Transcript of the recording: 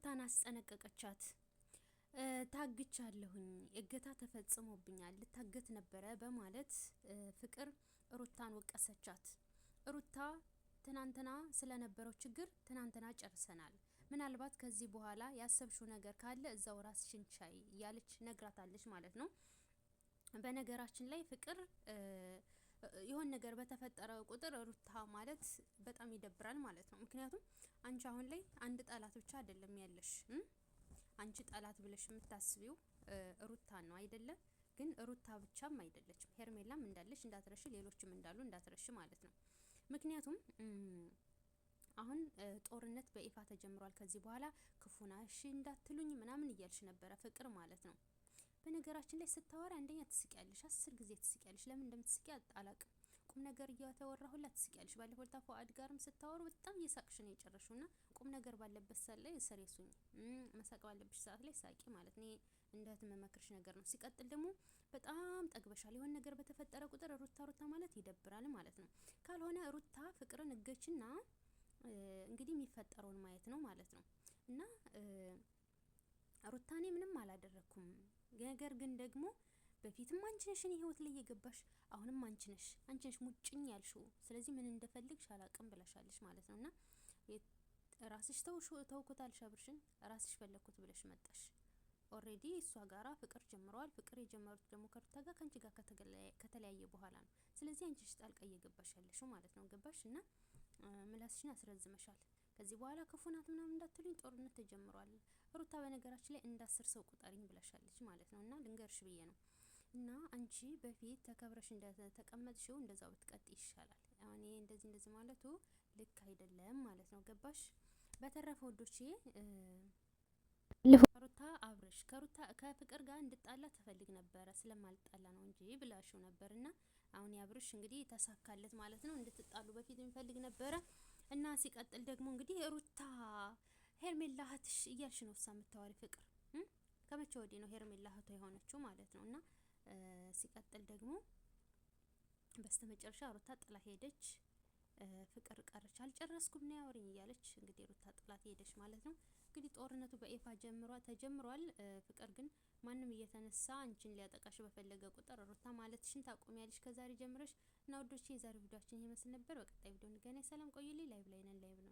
ሩታን አስጠነቀቀቻት። ታግቻለሁኝ፣ እገታ ተፈጽሞብኛል፣ ልታገት ነበረ በማለት ፍቅር ሩታን ወቀሰቻት። ሩታ ትናንትና ስለነበረው ችግር ትናንትና ጨርሰናል፣ ምናልባት ከዚህ በኋላ ያሰብሽው ነገር ካለ እዛው ራስሽን ቻይ እያለች ነግራታለች ማለት ነው። በነገራችን ላይ ፍቅር የሆነ ነገር በተፈጠረ ቁጥር ሩታ ማለት በጣም ይደብራል ማለት ነው። ምክንያቱም አንቺ አሁን ላይ አንድ ጠላት ብቻ አይደለም ያለሽ፣ አንቺ ጠላት ብለሽ የምታስቢው ሩታ ነው አይደለ? ግን ሩታ ብቻም አይደለችም፣ ሄርሜላም እንዳለሽ እንዳትረሽ፣ ሌሎችም እንዳሉ እንዳትረሽ ማለት ነው። ምክንያቱም አሁን ጦርነት በይፋ ተጀምሯል። ከዚህ በኋላ ክፉና እሺ እንዳትሉኝ ምናምን እያልሽ ነበረ ፍቅር ማለት ነው። በነገራችን ላይ ስታወራ አንደኛ ትስቂያለሽ፣ 10 ጊዜ ትስቂያለሽ። ለምን እንደምትስቂ አላቅም። ቁም ነገር እያተወራሁላ ትስቂያለሽ። ባለፈው ልታ ፉአድ ጋርም ስታወሩ በጣም እየሳቅሽ ነው የጨረሽውና ቁም ነገር ባለበት ሰዓት ላይ ሰሪሱኝ መሳቅ ባለብሽ ሰዓት ላይ ሳቂ ማለት ነው። እንደት መመክርሽ ነገር ነው። ሲቀጥል ደግሞ በጣም ጠግበሻል። የሆነ ነገር በተፈጠረ ቁጥር ሩታ ሩታ ማለት ይደብራል ማለት ነው። ካልሆነ ሩታ ፍቅርን እገችና እንግዲህ የሚፈጠረውን ማየት ነው ማለት ነው። እና ሩታኔ ምንም አላደረኩም፣ ነገር ግን ደግሞ በፊትም አንቺ ነሽ እኔ ህይወት ላይ የገባሽ፣ አሁንም አንቺ ነሽ ሙጭኝ ያልሽው። ስለዚህ ምን እንደፈልግሽ አላቅም ብለሻለሽ ማለት ነውና ራስሽ ተውኩታል ሻብርሽን ራስሽ ፈለኩት ብለሽ መጣሽ። ኦሬዲ እሷ ጋራ ፍቅር ጀምረዋል። ፍቅር የጀመሩት ደግሞ ከሩታ ጋር ካንቺ ጋር ከተለያየ በኋላ ነው። ስለዚህ አንቺ ጣልቃ እየገባሽ ያለሽው ማለት ነው። ገባሽ? እና ምላስሽን አስረዝመሻል። ከዚህ በኋላ ክፉ ናት ምናምን እንዳትሉኝ፣ ጦርነት ተጀምሯል። ሩታ በነገራችን ላይ እንዳስር ሰው ቁጠሪኝ ብለሻለች ማለት ነው። እና ልንገርሽ ብዬ ነው። እና አንቺ በፊት ተከብረሽ እንደተቀመጥሽው እንደዛው ብትቀጥ ይሻላል። አሁን ይሄ እንደዚህ ማለቱ ልክ አይደለም ማለት ነው። ገባሽ? በተረፈ ወዶቼ ሩታ አብርሽ ከፍቅር ጋር እንድጣላ ትፈልግ ነበረ፣ ስለማልጣላ ነው እንጂ ብላሽው ነበርና አሁን ያብርሽ እንግዲህ ተሳካለት ማለት ነው። እንድትጣሉ በፊት የሚፈልግ ነበረ። እና ሲቀጥል ደግሞ እንግዲህ ሩታ ሄርሜላ እህትሽ እያልሽ ነው የምታወሪ ፍቅር ከመቼ ወዲህ ነው ሄርሜላ እህቷ የሆነችው ማለት ነው። እና ሲቀጥል ደግሞ በስተመጨረሻ ሩታ ጥላ ሄደች፣ ፍቅር ቀረች። አልጨረስኩም ነው ያወሪኝ እያለች እንግዲህ ሩታ ጥላት ሄደች ማለት ነው። እንግዲህ ጦርነቱ በይፋ ተጀምሯል። ፍቅር ግን ማንም እየተነሳ አንቺን ሊያጠቃሽ በፈለገ ቁጥር ሩታ ማለትሽን ታቆሚያለሽ ከዛሬ ጀምረሽ። እና ወዶቼ የዛሬ ቪዲዮአችን ይመስል ነበር። በቀጣይ ቪዲዮ እንገናኝ። ሰላም ቆዩልኝ። ላይቭ ላይ ነን። ላይቭ ነው